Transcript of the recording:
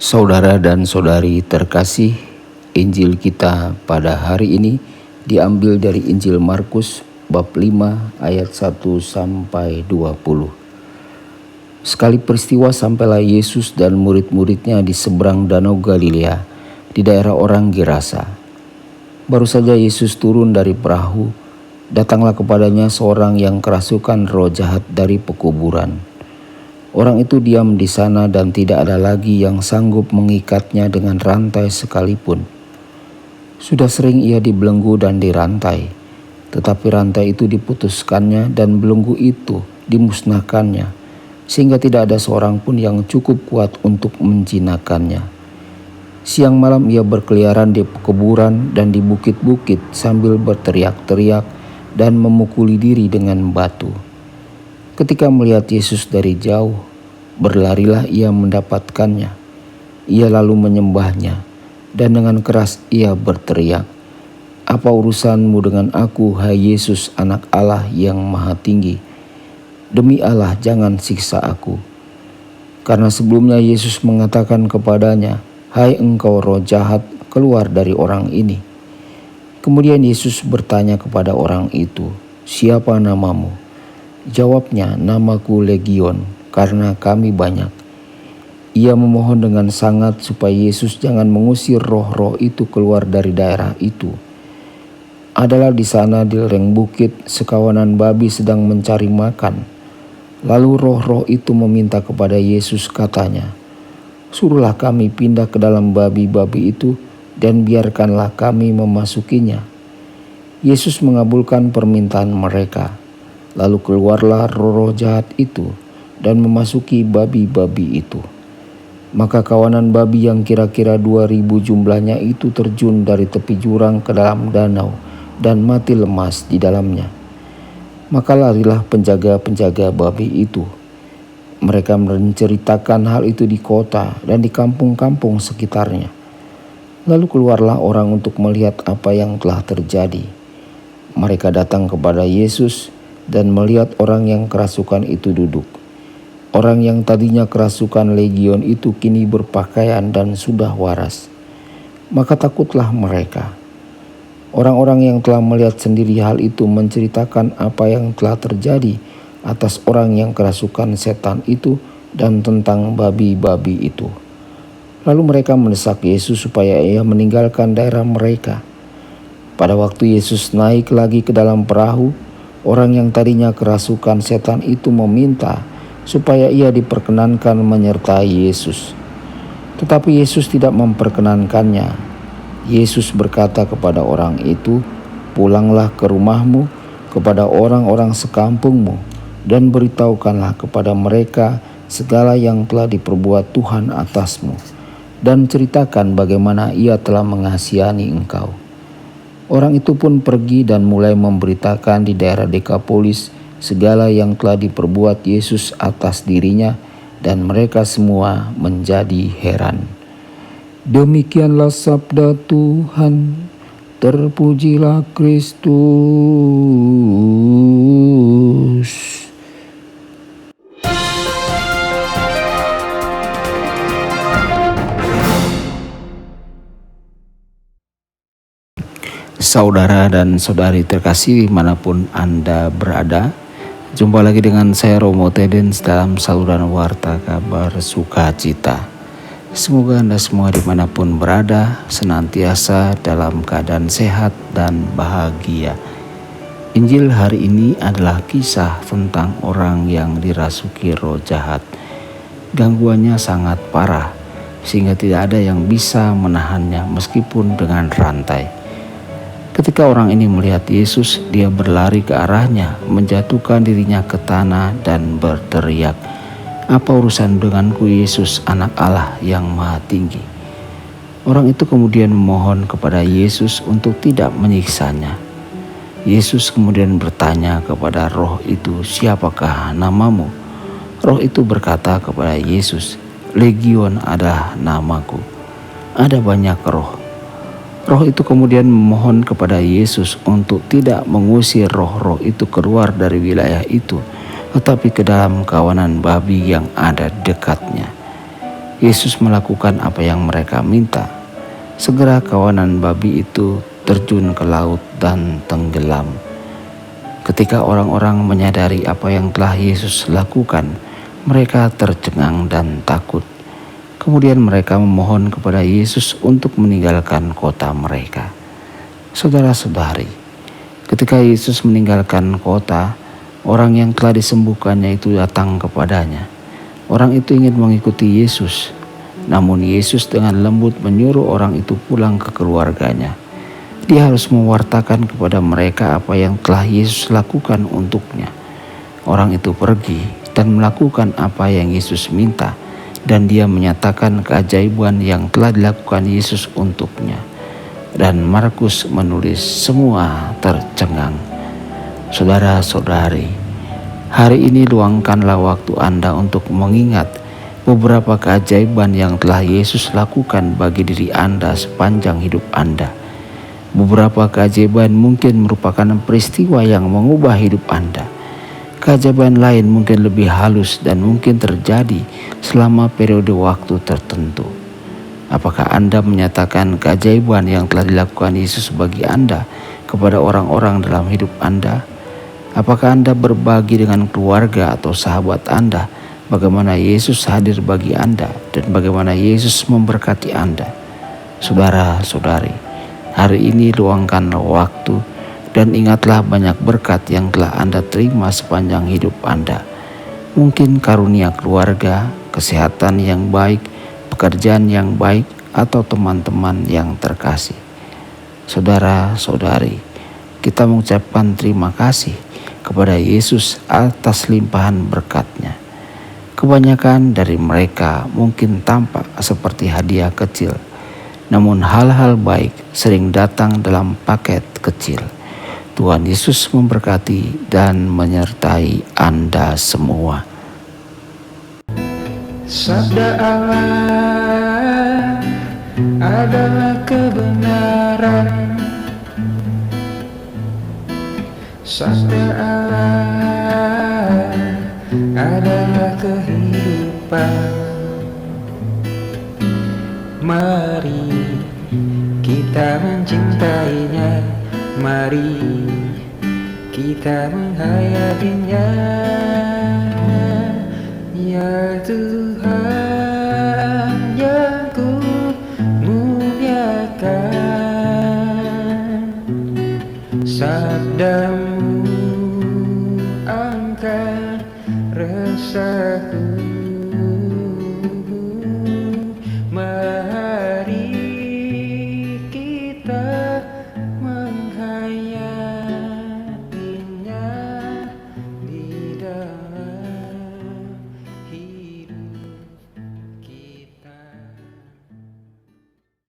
Saudara dan saudari terkasih, Injil kita pada hari ini diambil dari Injil Markus bab 5 ayat 1 sampai 20. Sekali peristiwa sampailah Yesus dan murid-muridnya di seberang danau Galilea di daerah orang Gerasa. Baru saja Yesus turun dari perahu, datanglah kepadanya seorang yang kerasukan roh jahat dari pekuburan. Orang itu diam di sana dan tidak ada lagi yang sanggup mengikatnya dengan rantai sekalipun. Sudah sering ia dibelenggu dan dirantai, tetapi rantai itu diputuskannya dan belenggu itu dimusnahkannya, sehingga tidak ada seorang pun yang cukup kuat untuk menjinakkannya. Siang malam ia berkeliaran di pekuburan dan di bukit-bukit sambil berteriak-teriak dan memukuli diri dengan batu. Ketika melihat Yesus dari jauh, berlarilah ia mendapatkannya. Ia lalu menyembahnya, dan dengan keras ia berteriak, "Apa urusanmu dengan aku, hai Yesus, Anak Allah yang Maha Tinggi? Demi Allah, jangan siksa aku." Karena sebelumnya Yesus mengatakan kepadanya, "Hai engkau roh jahat, keluar dari orang ini." Kemudian Yesus bertanya kepada orang itu, "Siapa namamu?" Jawabnya, "Namaku Legion, karena kami banyak." Ia memohon dengan sangat supaya Yesus jangan mengusir roh-roh itu keluar dari daerah itu. Adalah di sana di lereng bukit sekawanan babi sedang mencari makan. Lalu roh-roh itu meminta kepada Yesus, katanya, "Suruhlah kami pindah ke dalam babi-babi itu dan biarkanlah kami memasukinya." Yesus mengabulkan permintaan mereka. Lalu keluarlah roh-roh jahat itu dan memasuki babi-babi itu. Maka kawanan babi yang kira-kira 2.000 jumlahnya itu terjun dari tepi jurang ke dalam danau dan mati lemas di dalamnya. Maka larilah penjaga-penjaga babi itu. Mereka menceritakan hal itu di kota dan di kampung-kampung sekitarnya. Lalu keluarlah orang untuk melihat apa yang telah terjadi. Mereka datang kepada Yesus dan melihat orang yang kerasukan itu duduk. Orang yang tadinya kerasukan legion itu kini berpakaian dan sudah waras. Maka takutlah mereka. Orang-orang yang telah melihat sendiri hal itu menceritakan apa yang telah terjadi atas orang yang kerasukan setan itu dan tentang babi-babi itu. Lalu mereka mendesak Yesus supaya ia meninggalkan daerah mereka. Pada waktu Yesus naik lagi ke dalam perahu, orang yang tadinya kerasukan setan itu meminta supaya ia diperkenankan menyertai Yesus. Tetapi Yesus tidak memperkenankannya. Yesus berkata kepada orang itu, "Pulanglah ke rumahmu, kepada orang-orang sekampungmu, dan beritahukanlah kepada mereka segala yang telah diperbuat Tuhan atasmu, dan ceritakan bagaimana ia telah mengasihani engkau." Orang itu pun pergi dan mulai memberitakan di daerah Dekapolis segala yang telah diperbuat Yesus atas dirinya, dan mereka semua menjadi heran. Demikianlah sabda Tuhan. Terpujilah Kristus. Saudara dan saudari terkasih dimanapun Anda berada, jumpa lagi dengan saya Romo Tedens dalam saluran Warta Kabar Sukacita. Semoga Anda semua dimanapun berada senantiasa dalam keadaan sehat dan bahagia. Injil hari ini adalah kisah tentang orang yang dirasuki roh jahat. Gangguannya sangat parah sehingga tidak ada yang bisa menahannya meskipun dengan rantai. Ketika orang ini melihat Yesus, dia berlari ke arahnya, menjatuhkan dirinya ke tanah dan berteriak, "Apa urusan denganku, Yesus, Anak Allah yang Maha Tinggi?" Orang itu kemudian memohon kepada Yesus untuk tidak menyiksanya. Yesus kemudian bertanya kepada roh itu, "Siapakah namamu?" Roh itu berkata kepada Yesus, "Legion adalah namaku." Ada banyak roh. Roh itu kemudian memohon kepada Yesus untuk tidak mengusir roh-roh itu keluar dari wilayah itu, tetapi ke dalam kawanan babi yang ada dekatnya. Yesus melakukan apa yang mereka minta. Segera kawanan babi itu terjun ke laut dan tenggelam. Ketika orang-orang menyadari apa yang telah Yesus lakukan, mereka tercengang dan takut. Kemudian mereka memohon kepada Yesus untuk meninggalkan kota mereka. Saudara-saudari, ketika Yesus meninggalkan kota, orang yang telah disembuhkannya itu datang kepadanya. Orang itu ingin mengikuti Yesus, namun Yesus dengan lembut menyuruh orang itu pulang ke keluarganya. Dia harus mewartakan kepada mereka apa yang telah Yesus lakukan untuknya. Orang itu pergi dan melakukan apa yang Yesus minta, dan dia menyatakan keajaiban yang telah dilakukan Yesus untuknya. Dan Markus menulis semua tercengang. Saudara-saudari, hari ini luangkanlah waktu Anda untuk mengingat beberapa keajaiban yang telah Yesus lakukan bagi diri Anda sepanjang hidup Anda. Beberapa keajaiban mungkin merupakan peristiwa yang mengubah hidup Anda. Keajaiban lain mungkin lebih halus dan mungkin terjadi selama periode waktu tertentu. Apakah Anda menyatakan keajaiban yang telah dilakukan Yesus bagi Anda kepada orang-orang dalam hidup Anda? Apakah Anda berbagi dengan keluarga atau sahabat Anda bagaimana Yesus hadir bagi Anda dan bagaimana Yesus memberkati Anda? Saudara-saudari, hari ini luangkanlah waktu dan ingatlah banyak berkat yang telah Anda terima sepanjang hidup Anda. Mungkin karunia keluarga, kesehatan yang baik, pekerjaan yang baik, atau teman-teman yang terkasih. Saudara-saudari, kita mengucapkan terima kasih kepada Yesus atas limpahan berkat-Nya. Kebanyakan dari mereka mungkin tampak seperti hadiah kecil, namun hal-hal baik sering datang dalam paket kecil. Tuhan Yesus memberkati dan menyertai Anda semua. Sabda Allah adalah kebenaran. Sabda Allah adalah kehidupan. Mari kita mencintainya, mari kita menghayatinya, ya Tuhan.